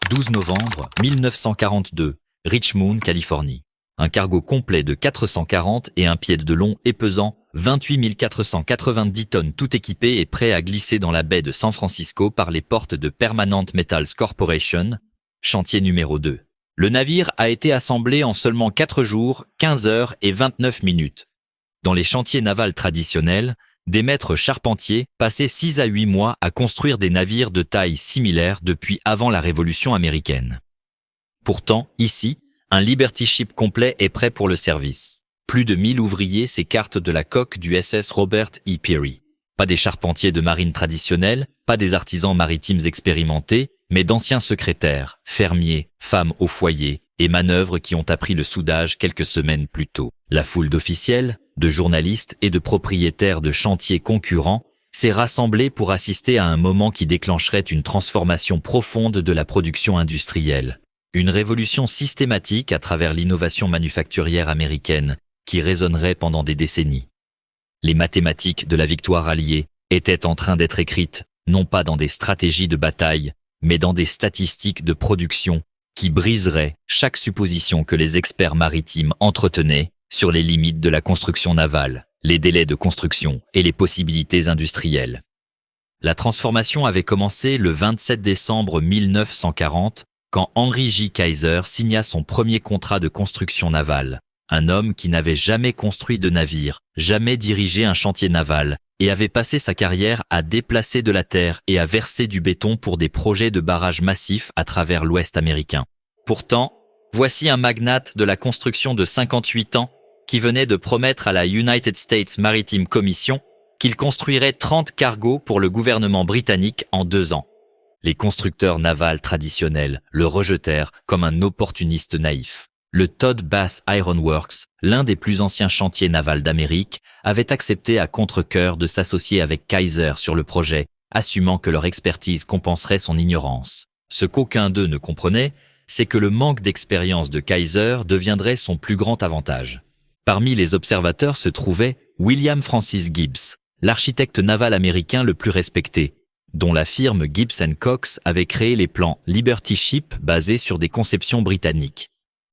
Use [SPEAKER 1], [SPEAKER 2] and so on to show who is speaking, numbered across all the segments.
[SPEAKER 1] 12 novembre 1942, Richmond, Californie. Un cargo complet de 440 et 1 pied de long et pesant 28 490 tonnes tout équipé et prêt à glisser dans la baie de San Francisco par les portes de Permanent Metals Corporation, chantier numéro 2. Le navire a été assemblé en seulement 4 jours, 15 heures et 29 minutes. Dans les chantiers navals traditionnels, des maîtres charpentiers passaient 6 à 8 mois à construire des navires de taille similaire depuis avant la Révolution américaine. Pourtant, ici, un Liberty Ship complet est prêt pour le service. Plus de 1000 ouvriers s'écartent de la coque du SS Robert E. Peary. Pas des charpentiers de marine traditionnels, pas des artisans maritimes expérimentés, mais d'anciens secrétaires, fermiers, femmes au foyer et manœuvres qui ont appris le soudage quelques semaines plus tôt. La foule d'officiels, de journalistes et de propriétaires de chantiers concurrents s'est rassemblée pour assister à un moment qui déclencherait une transformation profonde de la production industrielle. Une révolution systématique à travers l'innovation manufacturière américaine qui résonnerait pendant des décennies. Les mathématiques de la victoire alliée étaient en train d'être écrites, non pas dans des stratégies de bataille, mais dans des statistiques de production qui briseraient chaque supposition que les experts maritimes entretenaient sur les limites de la construction navale, les délais de construction et les possibilités industrielles. La transformation avait commencé le 27 décembre 1940 quand Henry J. Kaiser signa son premier contrat de construction navale. Un homme qui n'avait jamais construit de navire, jamais dirigé un chantier naval et avait passé sa carrière à déplacer de la terre et à verser du béton pour des projets de barrages massifs à travers l'Ouest américain. Pourtant, voici un magnate de la construction de 58 ans qui venait de promettre à la United States Maritime Commission qu'il construirait 30 cargos pour le gouvernement britannique en 2 ans. Les constructeurs navals traditionnels le rejetèrent comme un opportuniste naïf. Le Todd Bath Iron Works, l'un des plus anciens chantiers navals d'Amérique, avait accepté à contre-cœur de s'associer avec Kaiser sur le projet, assumant que leur expertise compenserait son ignorance. Ce qu'aucun d'eux ne comprenait, c'est que le manque d'expérience de Kaiser deviendrait son plus grand avantage. Parmi les observateurs se trouvait William Francis Gibbs, l'architecte naval américain le plus respecté, dont la firme Gibbs & Cox avait créé les plans Liberty Ship basés sur des conceptions britanniques.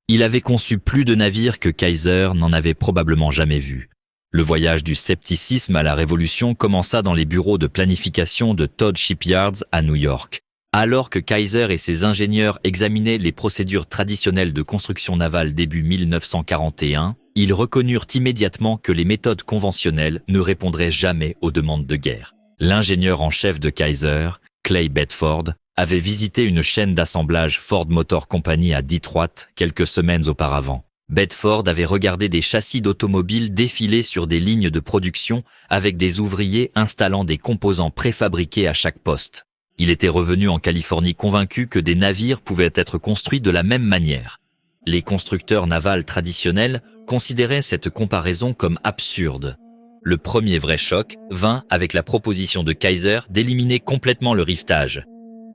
[SPEAKER 1] Il avait conçu plus de navires que Kaiser n'en avait probablement jamais vu. Le voyage du scepticisme à la Révolution commença dans les bureaux de planification de Todd Shipyards à New York. Alors que Kaiser et ses ingénieurs examinaient les procédures traditionnelles de construction navale début 1941, ils reconnurent immédiatement que les méthodes conventionnelles ne répondraient jamais aux demandes de guerre. L'ingénieur en chef de Kaiser, Clay Bedford, avait visité une chaîne d'assemblage Ford Motor Company à Detroit quelques semaines auparavant. Bedford avait regardé des châssis d'automobiles défiler sur des lignes de production avec des ouvriers installant des composants préfabriqués à chaque poste. Il était revenu en Californie convaincu que des navires pouvaient être construits de la même manière. Les constructeurs navals traditionnels considéraient cette comparaison comme absurde. Le premier vrai choc vint avec la proposition de Kaiser d'éliminer complètement le rivetage.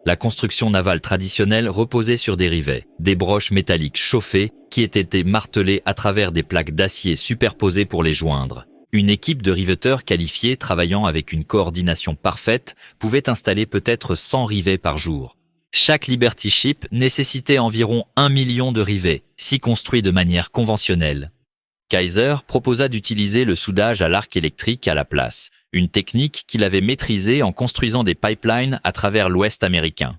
[SPEAKER 1] La construction navale traditionnelle reposait sur des rivets, des broches métalliques chauffées qui étaient martelées à travers des plaques d'acier superposées pour les joindre. Une équipe de riveteurs qualifiés travaillant avec une coordination parfaite pouvait installer peut-être 100 rivets par jour. Chaque Liberty Ship nécessitait environ 1 million de rivets, si construits de manière conventionnelle. Kaiser proposa d'utiliser le soudage à l'arc électrique à la place, une technique qu'il avait maîtrisée en construisant des pipelines à travers l'Ouest américain.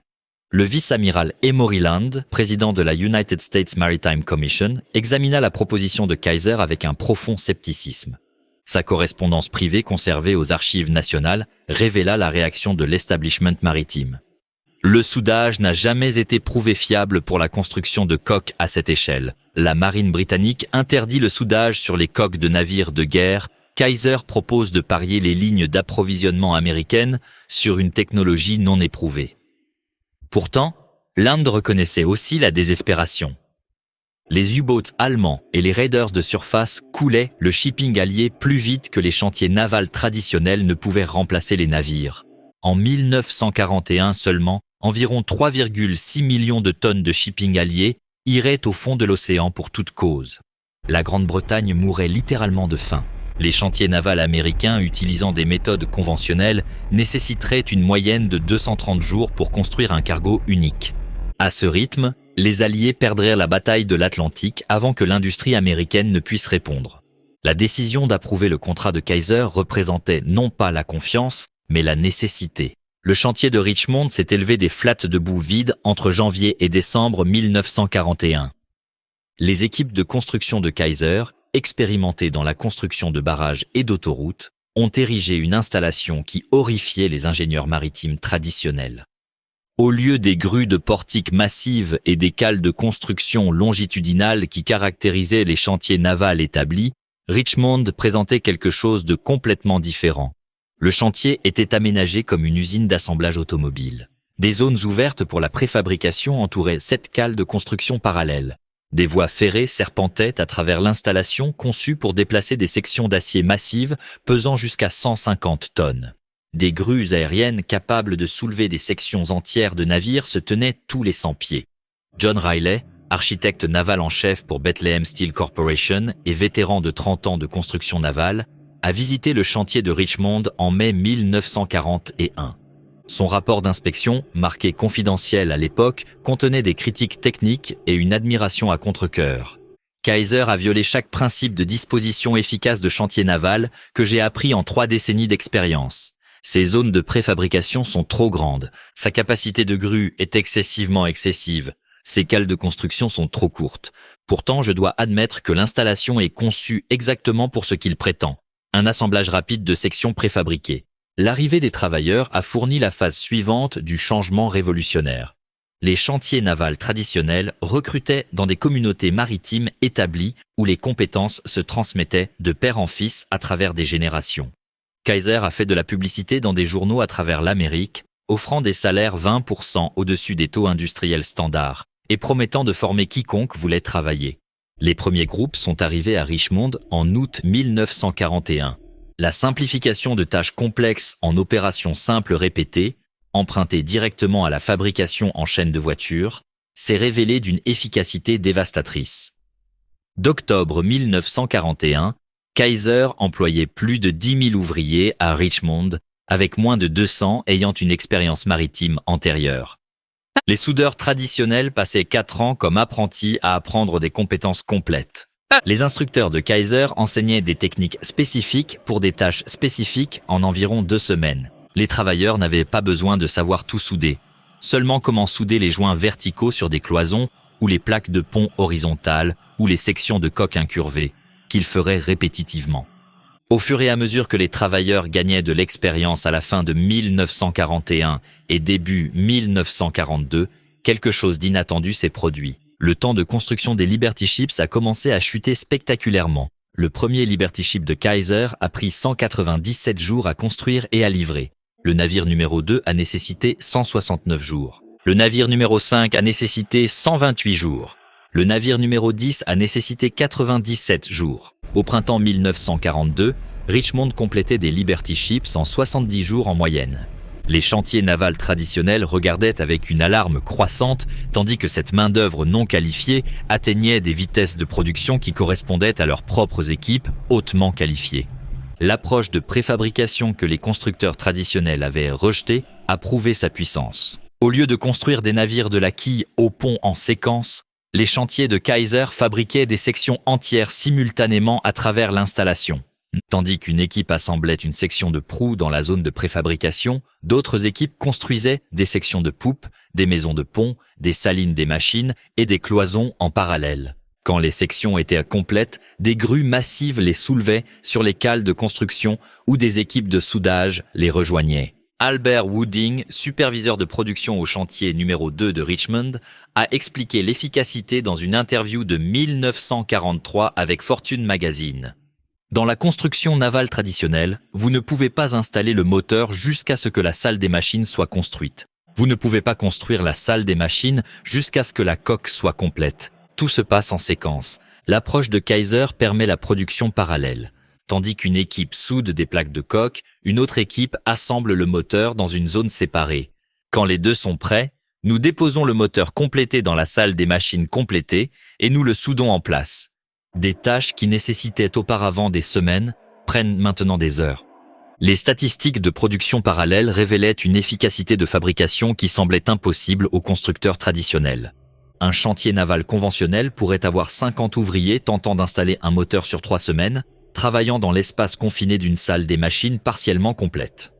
[SPEAKER 1] Le vice-amiral Emory Land, président de la United States Maritime Commission, examina la proposition de Kaiser avec un profond scepticisme. Sa correspondance privée conservée aux archives nationales révéla la réaction de l'establishment maritime. Le soudage n'a jamais été prouvé fiable pour la construction de coques à cette échelle. La marine britannique interdit le soudage sur les coques de navires de guerre. Kaiser propose de parier les lignes d'approvisionnement américaines sur une technologie non éprouvée. Pourtant, l'Inde reconnaissait aussi la désespération. Les U-boats allemands et les raiders de surface coulaient le shipping allié plus vite que les chantiers navals traditionnels ne pouvaient remplacer les navires. En 1941 seulement, environ 3,6 millions de tonnes de shipping allié iraient au fond de l'océan pour toute cause. La Grande-Bretagne mourait littéralement de faim. Les chantiers navals américains utilisant des méthodes conventionnelles nécessiteraient une moyenne de 230 jours pour construire un cargo unique. À ce rythme, les Alliés perdraient la bataille de l'Atlantique avant que l'industrie américaine ne puisse répondre. La décision d'approuver le contrat de Kaiser représentait non pas la confiance, mais la nécessité. Le chantier de Richmond s'est élevé des flattes de boue vides entre janvier et décembre 1941. Les équipes de construction de Kaiser, expérimentées dans la construction de barrages et d'autoroutes, ont érigé une installation qui horrifiait les ingénieurs maritimes traditionnels. Au lieu des grues de portiques massives et des cales de construction longitudinales qui caractérisaient les chantiers navals établis, Richmond présentait quelque chose de complètement différent. Le chantier était aménagé comme une usine d'assemblage automobile. Des zones ouvertes pour la préfabrication entouraient 7 cales de construction parallèles. Des voies ferrées serpentaient à travers l'installation conçue pour déplacer des sections d'acier massives pesant jusqu'à 150 tonnes. Des grues aériennes capables de soulever des sections entières de navires se tenaient tous les 100 pieds. John Riley, architecte naval en chef pour Bethlehem Steel Corporation et vétéran de 30 ans de construction navale, a visité le chantier de Richmond en mai 1941. Son rapport d'inspection, marqué confidentiel à l'époque, contenait des critiques techniques et une admiration à contre-cœur. Kaiser a violé chaque principe de disposition efficace de chantier naval que j'ai appris en 3 décennies d'expérience. Ces zones de préfabrication sont trop grandes. Sa capacité de grue est excessivement excessive. Ses cales de construction sont trop courtes. Pourtant, je dois admettre que l'installation est conçue exactement pour ce qu'il prétend. Un assemblage rapide de sections préfabriquées. L'arrivée des travailleurs a fourni la phase suivante du changement révolutionnaire. Les chantiers navals traditionnels recrutaient dans des communautés maritimes établies où les compétences se transmettaient de père en fils à travers des générations. Kaiser a fait de la publicité dans des journaux à travers l'Amérique, offrant des salaires 20% au-dessus des taux industriels standards et promettant de former quiconque voulait travailler. Les premiers groupes sont arrivés à Richmond en août 1941. La simplification de tâches complexes en opérations simples répétées, empruntées directement à la fabrication en chaîne de voitures, s'est révélée d'une efficacité dévastatrice. D'octobre 1941, Kaiser employait plus de 10 000 ouvriers à Richmond, avec moins de 200 ayant une expérience maritime antérieure. Les soudeurs traditionnels passaient 4 ans comme apprentis à apprendre des compétences complètes. Les instructeurs de Kaiser enseignaient des techniques spécifiques pour des tâches spécifiques en environ 2 semaines. Les travailleurs n'avaient pas besoin de savoir tout souder, seulement comment souder les joints verticaux sur des cloisons ou les plaques de pont horizontales ou les sections de coque incurvées, qu'ils feraient répétitivement. Au fur et à mesure que les travailleurs gagnaient de l'expérience à la fin de 1941 et début 1942, quelque chose d'inattendu s'est produit. Le temps de construction des Liberty Ships a commencé à chuter spectaculairement. Le premier Liberty Ship de Kaiser a pris 197 jours à construire et à livrer. Le navire numéro 2 a nécessité 169 jours. Le navire numéro 5 a nécessité 128 jours. Le navire numéro 10 a nécessité 97 jours. Au printemps 1942, Richmond complétait des Liberty Ships en 70 jours en moyenne. Les chantiers navals traditionnels regardaient avec une alarme croissante, tandis que cette main-d'œuvre non qualifiée atteignait des vitesses de production qui correspondaient à leurs propres équipes hautement qualifiées. L'approche de préfabrication que les constructeurs traditionnels avaient rejetée a prouvé sa puissance. Au lieu de construire des navires de la quille au pont en séquence, les chantiers de Kaiser fabriquaient des sections entières simultanément à travers l'installation. Tandis qu'une équipe assemblait une section de proue dans la zone de préfabrication, d'autres équipes construisaient des sections de poupe, des maisons de pont, des salines des machines et des cloisons en parallèle. Quand les sections étaient complètes, des grues massives les soulevaient sur les cales de construction ou des équipes de soudage les rejoignaient. Albert Wooding, superviseur de production au chantier numéro 2 de Richmond, a expliqué l'efficacité dans une interview de 1943 avec Fortune Magazine. Dans la construction navale traditionnelle, vous ne pouvez pas installer le moteur jusqu'à ce que la salle des machines soit construite. Vous ne pouvez pas construire la salle des machines jusqu'à ce que la coque soit complète. Tout se passe en séquence. L'approche de Kaiser permet la production parallèle. Tandis qu'une équipe soude des plaques de coque, une autre équipe assemble le moteur dans une zone séparée. Quand les deux sont prêts, nous déposons le moteur complété dans la salle des machines complétée et nous le soudons en place. Des tâches qui nécessitaient auparavant des semaines prennent maintenant des heures. Les statistiques de production parallèle révélaient une efficacité de fabrication qui semblait impossible aux constructeurs traditionnels. Un chantier naval conventionnel pourrait avoir 50 ouvriers tentant d'installer un moteur sur 3 semaines, travaillant dans l'espace confiné d'une salle des machines partiellement complète.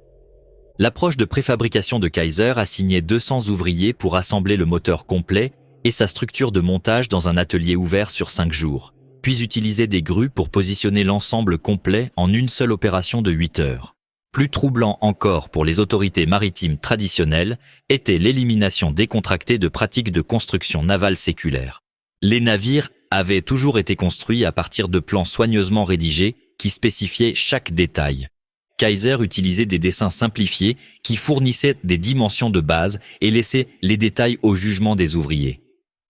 [SPEAKER 1] L'approche de préfabrication de Kaiser assignait 200 ouvriers pour assembler le moteur complet et sa structure de montage dans un atelier ouvert sur 5 jours, puis utiliser des grues pour positionner l'ensemble complet en une seule opération de 8 heures. Plus troublant encore pour les autorités maritimes traditionnelles était l'élimination décontractée de pratiques de construction navale séculaire. Les navires avaient toujours été construits à partir de plans soigneusement rédigés qui spécifiaient chaque détail. Kaiser utilisait des dessins simplifiés qui fournissaient des dimensions de base et laissaient les détails au jugement des ouvriers.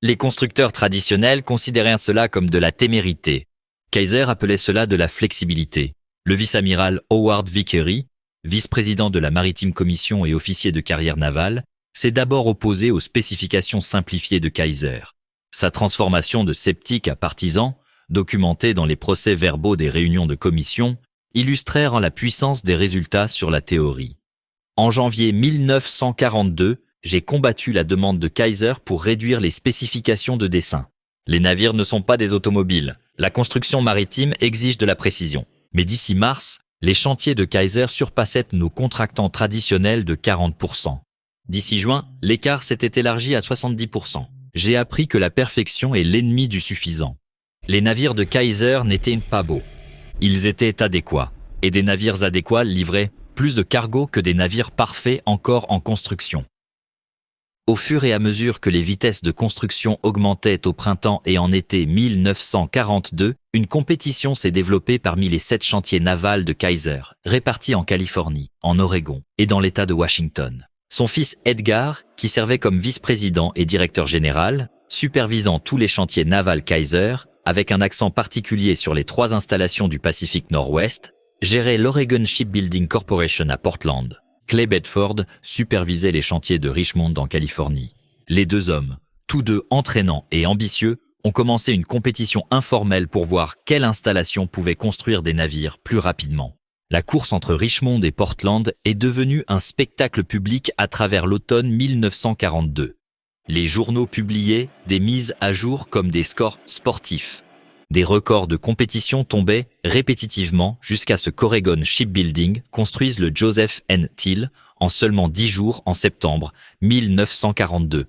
[SPEAKER 1] Les constructeurs traditionnels considéraient cela comme de la témérité. Kaiser appelait cela de la flexibilité. Le vice-amiral Howard Vickery, vice-président de la Maritime Commission et officier de carrière navale, s'est d'abord opposé aux spécifications simplifiées de Kaiser. Sa transformation de sceptique à partisan, documentée dans les procès-verbaux des réunions de commission, illustrèrent la puissance des résultats sur la théorie. En janvier 1942, j'ai combattu la demande de Kaiser pour réduire les spécifications de dessin. Les navires ne sont pas des automobiles. La construction maritime exige de la précision. Mais d'ici mars, les chantiers de Kaiser surpassaient nos contractants traditionnels de 40%. D'ici juin, l'écart s'était élargi à 70%. J'ai appris que la perfection est l'ennemi du suffisant. Les navires de Kaiser n'étaient pas beaux. Ils étaient adéquats, et des navires adéquats livraient plus de cargo que des navires parfaits encore en construction. Au fur et à mesure que les vitesses de construction augmentaient au printemps et en été 1942, une compétition s'est développée parmi les 7 chantiers navals de Kaiser, répartis en Californie, en Oregon et dans l'État de Washington. Son fils Edgar, qui servait comme vice-président et directeur général, supervisant tous les chantiers navals Kaiser, avec un accent particulier sur les 3 installations du Pacifique Nord-Ouest, gérait l'Oregon Shipbuilding Corporation à Portland. Clay Bedford supervisait les chantiers de Richmond en Californie. Les 2 hommes, tous 2 entraînants et ambitieux, ont commencé une compétition informelle pour voir quelle installation pouvait construire des navires plus rapidement. La course entre Richmond et Portland est devenue un spectacle public à travers l'automne 1942. Les journaux publiaient des mises à jour comme des scores sportifs. Des records de compétition tombaient répétitivement jusqu'à ce qu'Oregon Shipbuilding construise le Joseph N. Teal en seulement 10 jours en septembre 1942.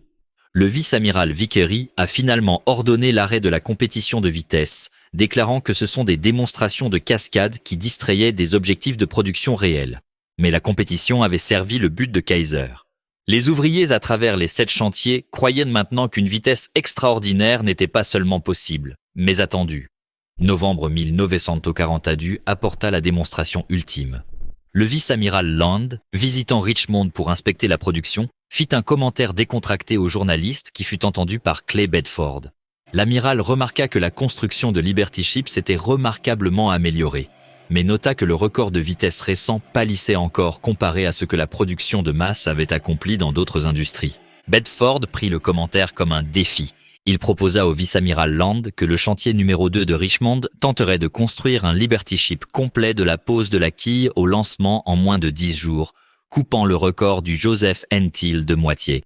[SPEAKER 1] Le vice-amiral Vickery a finalement ordonné l'arrêt de la compétition de vitesse, déclarant que ce sont des démonstrations de cascade qui distrayaient des objectifs de production réels. Mais la compétition avait servi le but de Kaiser. Les ouvriers à travers les 7 chantiers croyaient maintenant qu'une vitesse extraordinaire n'était pas seulement possible, mais attendue. Novembre 1942 apporta la démonstration ultime. Le vice-amiral Land, visitant Richmond pour inspecter la production, fit un commentaire décontracté au journaliste qui fut entendu par Clay Bedford. L'amiral remarqua que la construction de Liberty Ship s'était remarquablement améliorée, mais nota que le record de vitesse récent pâlissait encore comparé à ce que la production de masse avait accompli dans d'autres industries. Bedford prit le commentaire comme un défi. Il proposa au vice-amiral Land que le chantier numéro 2 de Richmond tenterait de construire un Liberty Ship complet de la pose de la quille au lancement en moins de 10 jours, coupant le record du Joseph N. Teal de moitié.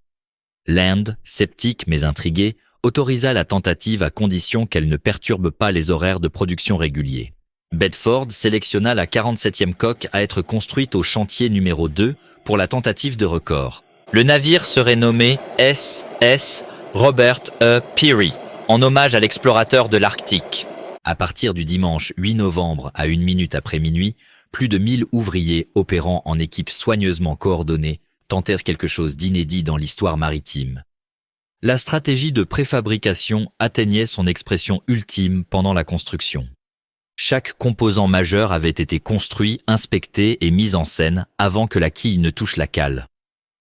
[SPEAKER 1] Land, sceptique mais intrigué, autorisa la tentative à condition qu'elle ne perturbe pas les horaires de production réguliers. Bedford sélectionna la 47e coque à être construite au chantier numéro 2 pour la tentative de record. Le navire serait nommé SS Robert E. Peary, en hommage à l'explorateur de l'Arctique. À partir du dimanche 8 novembre à 1 minute après minuit, plus de 1000 ouvriers opérant en équipe soigneusement coordonnée tentèrent quelque chose d'inédit dans l'histoire maritime. La stratégie de préfabrication atteignait son expression ultime pendant la construction. Chaque composant majeur avait été construit, inspecté et mis en scène avant que la quille ne touche la cale.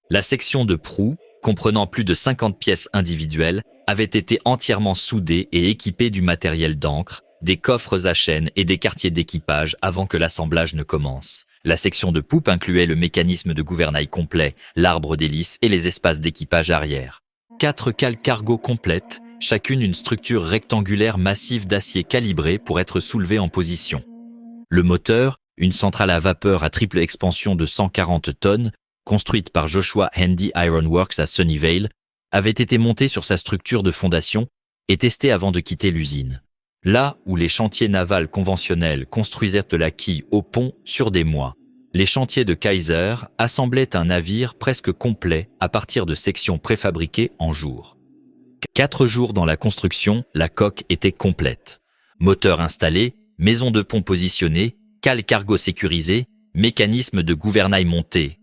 [SPEAKER 1] La section de proue, comprenant plus de 50 pièces individuelles, avait été entièrement soudée et équipée du matériel d'ancre, des coffres à chaînes et des quartiers d'équipage avant que l'assemblage ne commence. La section de poupe incluait le mécanisme de gouvernail complet, l'arbre d'hélice et les espaces d'équipage arrière. 4 cales cargo complètes, chacune une structure rectangulaire massive d'acier calibré pour être soulevée en position. Le moteur, Une centrale à vapeur à triple expansion de 140 tonnes, construite par Joshua Handy Iron Works à Sunnyvale, avait été montée sur sa structure de fondation et testée avant de quitter l'usine. Là où les chantiers navals conventionnels construisaient de la quille au pont sur des mois, les chantiers de Kaiser assemblaient un navire presque complet à partir de sections préfabriquées en jours. 4 jours dans la construction, la coque était complète. Moteur installé, maison de pont positionnée, cale cargo sécurisée, mécanisme de gouvernail monté.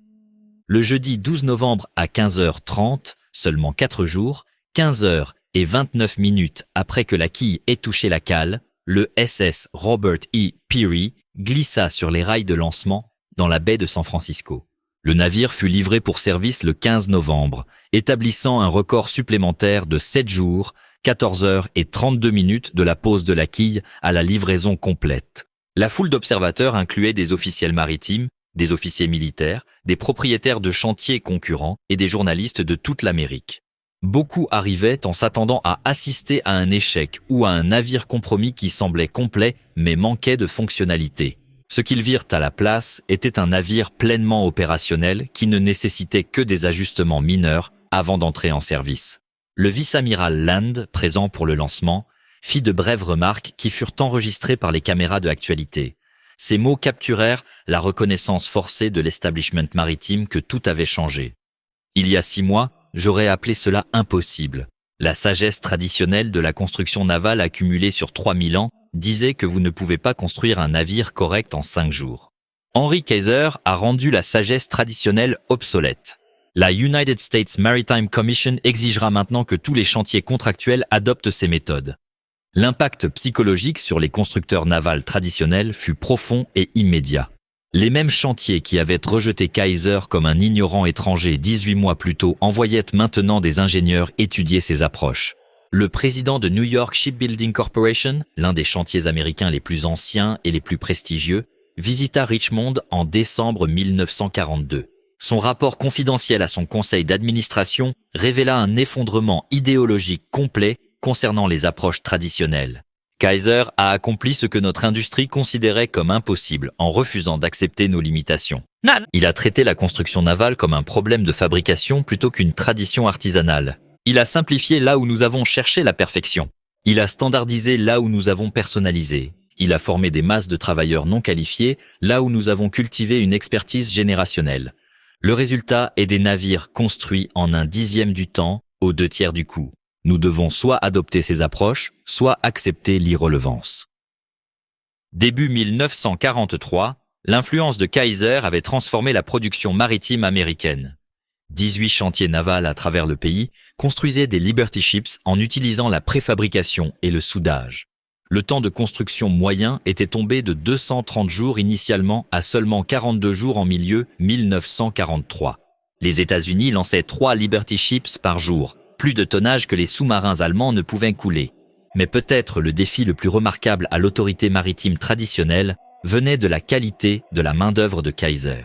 [SPEAKER 1] Le jeudi 12 novembre à 15h30, seulement 4 jours, 15h et 29 minutes après que la quille ait touché la cale, le SS Robert E. Peary glissa sur les rails de lancement dans la baie de San Francisco. Le navire fut livré pour service le 15 novembre, établissant un record supplémentaire de 7 jours, 14 heures et 32 minutes de la pose de la quille à la livraison complète. La foule d'observateurs incluait des officiels maritimes, des officiers militaires, des propriétaires de chantiers concurrents et des journalistes de toute l'Amérique. Beaucoup arrivaient en s'attendant à assister à un échec ou à un navire compromis qui semblait complet mais manquait de fonctionnalité. Ce qu'ils virent à la place était un navire pleinement opérationnel qui ne nécessitait que des ajustements mineurs avant d'entrer en service. Le vice-amiral Land, présent pour le lancement, fit de brèves remarques qui furent enregistrées par les caméras de actualité. Ces mots capturèrent la reconnaissance forcée de l'establishment maritime que tout avait changé. Il y a 6 mois, j'aurais appelé cela impossible. La sagesse traditionnelle de la construction navale accumulée sur 3000 ans disait que vous ne pouvez pas construire un navire correct en 5 jours. Henry Kaiser a rendu la sagesse traditionnelle obsolète. La United States Maritime Commission exigera maintenant que tous les chantiers contractuels adoptent ces méthodes. L'impact psychologique sur les constructeurs navals traditionnels fut profond et immédiat. Les mêmes chantiers qui avaient rejeté Kaiser comme un ignorant étranger 18 mois plus tôt envoyaient maintenant des ingénieurs étudier ces approches. Le président de New York Shipbuilding Corporation, l'un des chantiers américains les plus anciens et les plus prestigieux, visita Richmond en décembre 1942. Son rapport confidentiel à son conseil d'administration révéla un effondrement idéologique complet concernant les approches traditionnelles. Kaiser a accompli ce que notre industrie considérait comme impossible en refusant d'accepter nos limitations. Il a traité la construction navale comme un problème de fabrication plutôt qu'une tradition artisanale. Il a simplifié là où nous avons cherché la perfection. Il a standardisé là où nous avons personnalisé. Il a formé des masses de travailleurs non qualifiés là où nous avons cultivé une expertise générationnelle. Le résultat est des navires construits en 1/10 du temps, aux 2/3 du coût. Nous devons soit adopter ces approches, soit accepter l'irrelevance. Début 1943, l'influence de Kaiser avait transformé la production maritime américaine. 18 chantiers navals à travers le pays construisaient des Liberty Ships en utilisant la préfabrication et le soudage. Le temps de construction moyen était tombé de 230 jours initialement à seulement 42 jours en milieu 1943. Les États-Unis lançaient 3 Liberty Ships par jour, plus de tonnage que les sous-marins allemands ne pouvaient couler. Mais peut-être le défi le plus remarquable à l'autorité maritime traditionnelle venait de la qualité de la main-d'œuvre de Kaiser.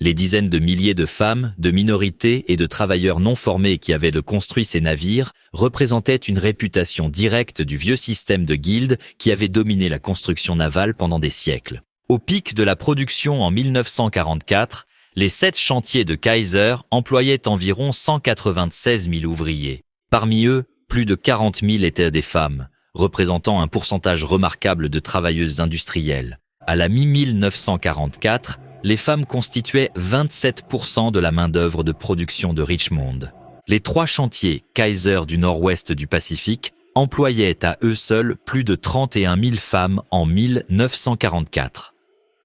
[SPEAKER 1] Les dizaines de milliers de femmes, de minorités et de travailleurs non formés qui avaient construit ces navires représentaient une réputation directe du vieux système de guildes qui avait dominé la construction navale pendant des siècles. Au pic de la production en 1944, les 7 chantiers de Kaiser employaient environ 196 000 ouvriers. Parmi eux, plus de 40 000 étaient des femmes, représentant un pourcentage remarquable de travailleuses industrielles. À la mi-1944, les femmes constituaient 27% de la main-d'œuvre de production de Richmond. Les 3 chantiers Kaiser du nord-ouest du Pacifique employaient à eux seuls plus de 31 000 femmes en 1944.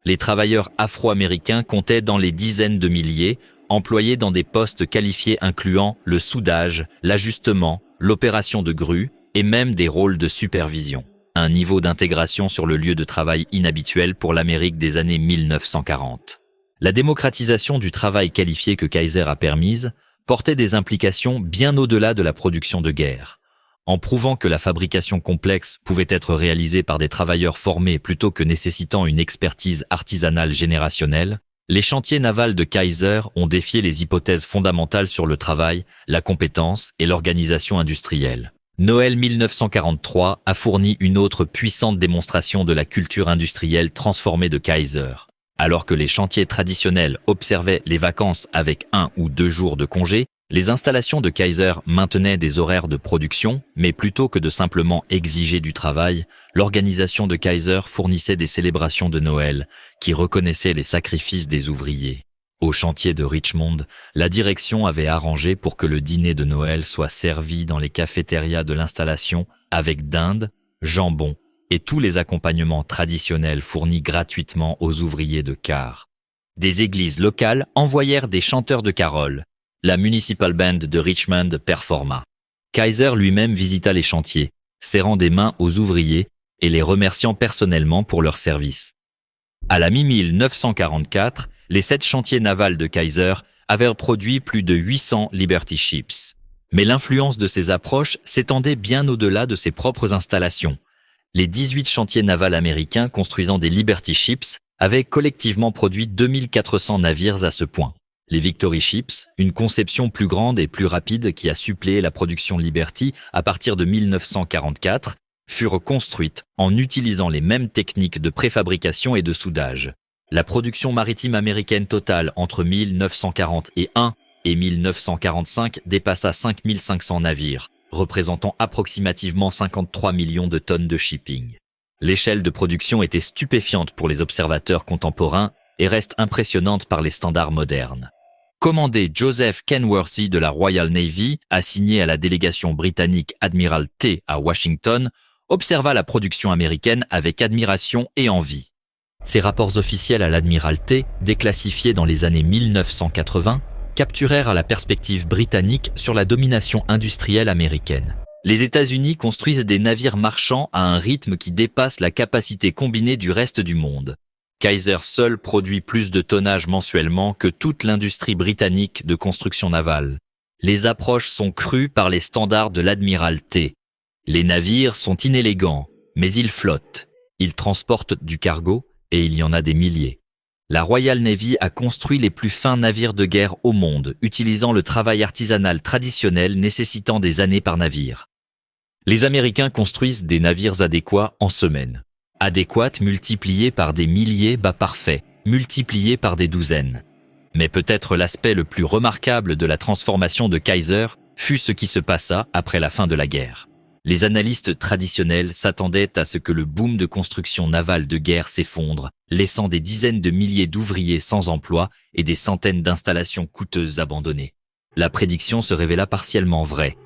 [SPEAKER 1] Les travailleurs afro-américains comptaient dans les dizaines de milliers, employés dans des postes qualifiés incluant le soudage, l'ajustement, l'opération de grue et même des rôles de supervision. Un niveau d'intégration sur le lieu de travail inhabituel pour l'Amérique des années 1940. La démocratisation du travail qualifié que Kaiser a permise portait des implications bien au-delà de la production de guerre. En prouvant que la fabrication complexe pouvait être réalisée par des travailleurs formés plutôt que nécessitant une expertise artisanale générationnelle, les chantiers navals de Kaiser ont défié les hypothèses fondamentales sur le travail, la compétence et l'organisation industrielle. Noël 1943 a fourni une autre puissante démonstration de la culture industrielle transformée de Kaiser. Alors que les chantiers traditionnels observaient les vacances avec 1 ou 2 jours de congé, les installations de Kaiser maintenaient des horaires de production, mais plutôt que de simplement exiger du travail, l'organisation de Kaiser fournissait des célébrations de Noël qui reconnaissaient les sacrifices des ouvriers. Au chantier de Richmond, la direction avait arrangé pour que le dîner de Noël soit servi dans les cafétérias de l'installation avec dinde, jambon et tous les accompagnements traditionnels fournis gratuitement aux ouvriers de quart. Des églises locales envoyèrent des chanteurs de carole. La Municipal Band de Richmond performa. Kaiser lui-même visita les chantiers, serrant des mains aux ouvriers et les remerciant personnellement pour leur service. À la mi-1944, les 7 chantiers navals de Kaiser avaient produit plus de 800 Liberty Ships. Mais l'influence de ces approches s'étendait bien au-delà de ses propres installations. Les 18 chantiers navals américains construisant des Liberty Ships avaient collectivement produit 2400 navires à ce point. Les Victory Ships, une conception plus grande et plus rapide qui a suppléé la production Liberty à partir de 1944, furent construites en utilisant les mêmes techniques de préfabrication et de soudage. La production maritime américaine totale entre 1941 et 1945 dépassa 5500 navires, représentant approximativement 53 millions de tonnes de shipping. L'échelle de production était stupéfiante pour les observateurs contemporains et reste impressionnante par les standards modernes. Commandé Joseph Kenworthy de la Royal Navy, assigné à la délégation britannique Admiralté à Washington, observa la production américaine avec admiration et envie. Ses rapports officiels à l'Admiralté, déclassifiés dans les années 1980, capturèrent la perspective britannique sur la domination industrielle américaine. Les États-Unis construisent des navires marchands à un rythme qui dépasse la capacité combinée du reste du monde. Kaiser seul produit plus de tonnage mensuellement que toute l'industrie britannique de construction navale. Les approches sont crues par les standards de l'Admiralté. Les navires sont inélégants, mais ils flottent. Ils transportent du cargo et il y en a des milliers. La Royal Navy a construit les plus fins navires de guerre au monde, utilisant le travail artisanal traditionnel nécessitant des années par navire. Les Américains construisent des navires adéquats en semaines. Adéquates multipliées par des milliers bas parfaits, multipliées par des douzaines. Mais peut-être l'aspect le plus remarquable de la transformation de Kaiser fut ce qui se passa après la fin de la guerre. Les analystes traditionnels s'attendaient à ce que le boom de construction navale de guerre s'effondre, laissant des dizaines de milliers d'ouvriers sans emploi et des centaines d'installations coûteuses abandonnées. La prédiction se révéla partiellement vraie.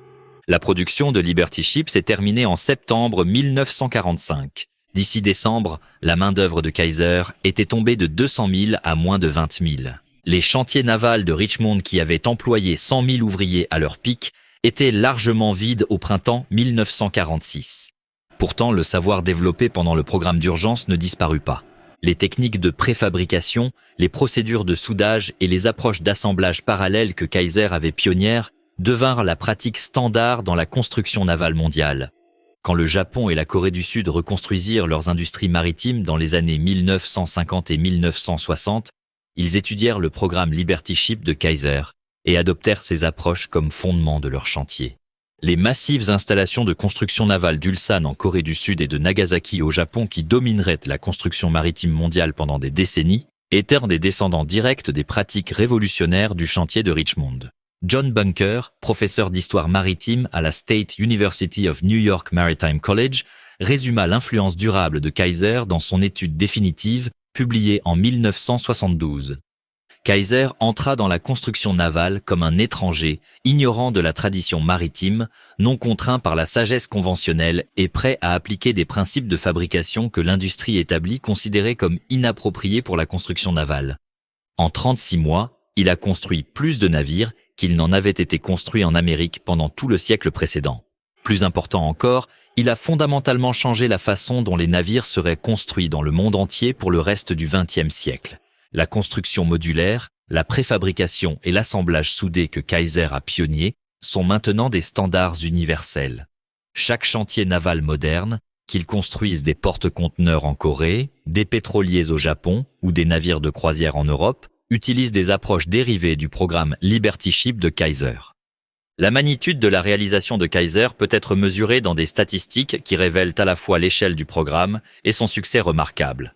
[SPEAKER 1] La production de Liberty Ships est terminée en septembre 1945. D'ici décembre, la main-d'œuvre de Kaiser était tombée de 200 000 à moins de 20 000. Les chantiers navals de Richmond qui avaient employé 100 000 ouvriers à leur pic étaient largement vides au printemps 1946. Pourtant, le savoir développé pendant le programme d'urgence ne disparut pas. Les techniques de préfabrication, les procédures de soudage et les approches d'assemblage parallèles que Kaiser avait pionnières devinrent la pratique standard dans la construction navale mondiale. Quand le Japon et la Corée du Sud reconstruisirent leurs industries maritimes dans les années 1950 et 1960, ils étudièrent le programme Liberty Ship de Kaiser et adoptèrent ces approches comme fondement de leur chantier. Les massives installations de construction navale d'Ulsan en Corée du Sud et de Nagasaki au Japon qui domineraient la construction maritime mondiale pendant des décennies étaient des descendants directs des pratiques révolutionnaires du chantier de Richmond. John Bunker, professeur d'histoire maritime à la State University of New York Maritime College, résuma l'influence durable de Kaiser dans son étude définitive publiée en 1972. Kaiser entra dans la construction navale comme un étranger, ignorant de la tradition maritime, non contraint par la sagesse conventionnelle et prêt à appliquer des principes de fabrication que l'industrie établie considérait comme inappropriés pour la construction navale. En 36 mois, il a construit plus de navires qu'il n'en avait été construit en Amérique pendant tout le siècle précédent. Plus important encore, il a fondamentalement changé la façon dont les navires seraient construits dans le monde entier pour le reste du XXe siècle. La construction modulaire, la préfabrication et l'assemblage soudé que Kaiser a pionnier sont maintenant des standards universels. Chaque chantier naval moderne, qu'il construise des porte-conteneurs en Corée, des pétroliers au Japon ou des navires de croisière en Europe, utilise des approches dérivées du programme Liberty Ship de Kaiser. La magnitude de la réalisation de Kaiser peut être mesurée dans des statistiques qui révèlent à la fois l'échelle du programme et son succès remarquable.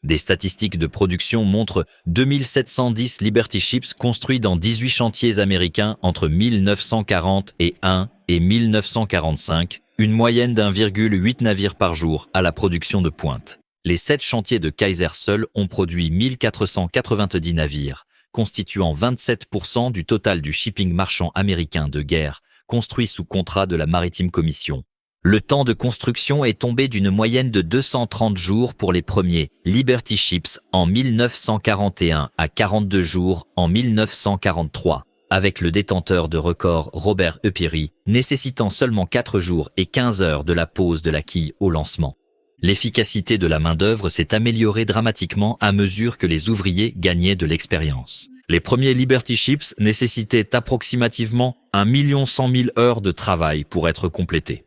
[SPEAKER 1] Des statistiques de production montrent 2710 Liberty Ships construits dans 18 chantiers américains entre 1941 et 1945, une moyenne d'1,8 navire par jour à la production de pointe. Les 7 chantiers de Kaiser seuls ont produit 1490 navires, constituant 27% du total du shipping marchand américain de guerre, construit sous contrat de la Maritime Commission. Le temps de construction est tombé d'une moyenne de 230 jours pour les premiers Liberty Ships en 1941 à 42 jours en 1943, avec le détenteur de record Robert E. Peary nécessitant seulement 4 jours et 15 heures de la pose de la quille au lancement. L'efficacité de la main-d'œuvre s'est améliorée dramatiquement à mesure que les ouvriers gagnaient de l'expérience. Les premiers Liberty Ships nécessitaient approximativement 1 100 000 heures de travail pour être complétés.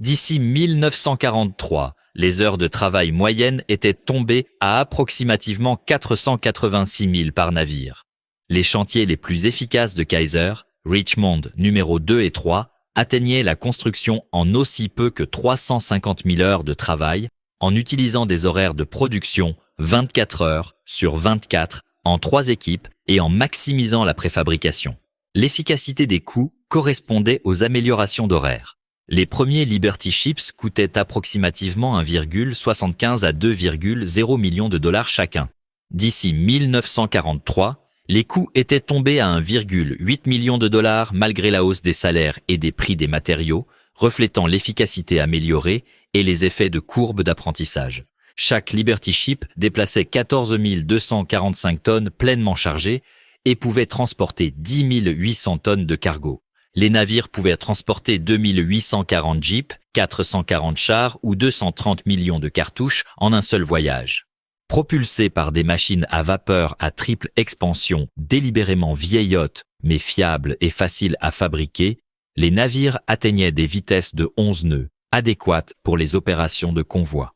[SPEAKER 1] D'ici 1943, les heures de travail moyennes étaient tombées à approximativement 486 000 par navire. Les chantiers les plus efficaces de Kaiser, Richmond numéro 2 et 3, atteignaient la construction en aussi peu que 350 000 heures de travail, en utilisant des horaires de production 24 heures sur 24 en 3 équipes et en maximisant la préfabrication. L'efficacité des coûts correspondait aux améliorations d'horaires. Les premiers Liberty Ships coûtaient approximativement 1,75 à 2,0 millions de dollars chacun. D'ici 1943, les coûts étaient tombés à 1,8 million de dollars malgré la hausse des salaires et des prix des matériaux, reflétant l'efficacité améliorée et les effets de courbe d'apprentissage. Chaque Liberty Ship déplaçait 14 245 tonnes pleinement chargées et pouvait transporter 10 800 tonnes de cargo. Les navires pouvaient transporter 2840 jeeps, 440 chars ou 230 millions de cartouches en un seul voyage. Propulsés par des machines à vapeur à triple expansion, délibérément vieillottes mais fiables et faciles à fabriquer, les navires atteignaient des vitesses de 11 nœuds, adéquates pour les opérations de convoi.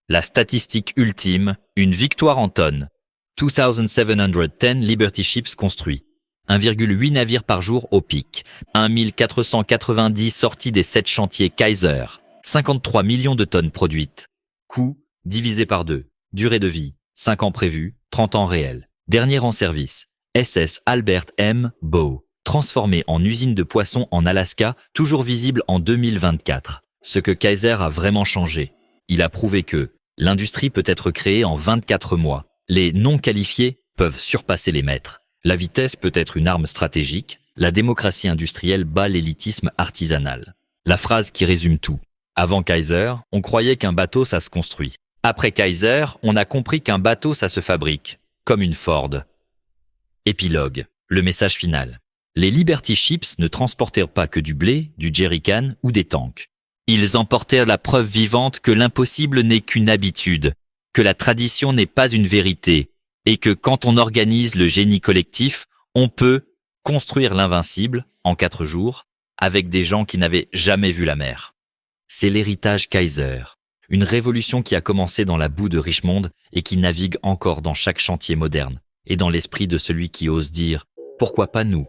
[SPEAKER 1] La statistique ultime, une victoire en tonnes. 2710 Liberty Ships construits. 1,8 navires par jour au pic, 1490 sorties des 7 chantiers Kaiser, 53 millions de tonnes produites. Coût divisé par 2. Durée de vie, 5 ans prévus, 30 ans réels. Dernier en service, SS Albert M. Bow, transformé en usine de poissons en Alaska, toujours visible en 2024. Ce que Kaiser a vraiment changé. Il a prouvé que l'industrie peut être créée en 24 mois. Les non qualifiés peuvent surpasser les maîtres. La vitesse peut être une arme stratégique, la démocratie industrielle bat l'élitisme artisanal. La phrase qui résume tout. Avant Kaiser, on croyait qu'un bateau ça se construit. Après Kaiser, on a compris qu'un bateau ça se fabrique, comme une Ford. Épilogue, le message final. Les Liberty Ships ne transportèrent pas que du blé, du jerrycan ou des tanks. Ils emportèrent la preuve vivante que l'impossible n'est qu'une habitude, que la tradition n'est pas une vérité, et que quand on organise le génie collectif, on peut construire l'invincible en 4 jours avec des gens qui n'avaient jamais vu la mer. C'est l'héritage Kaiser, une révolution qui a commencé dans la boue de Richmond et qui navigue encore dans chaque chantier moderne et dans l'esprit de celui qui ose dire « Pourquoi pas nous ?»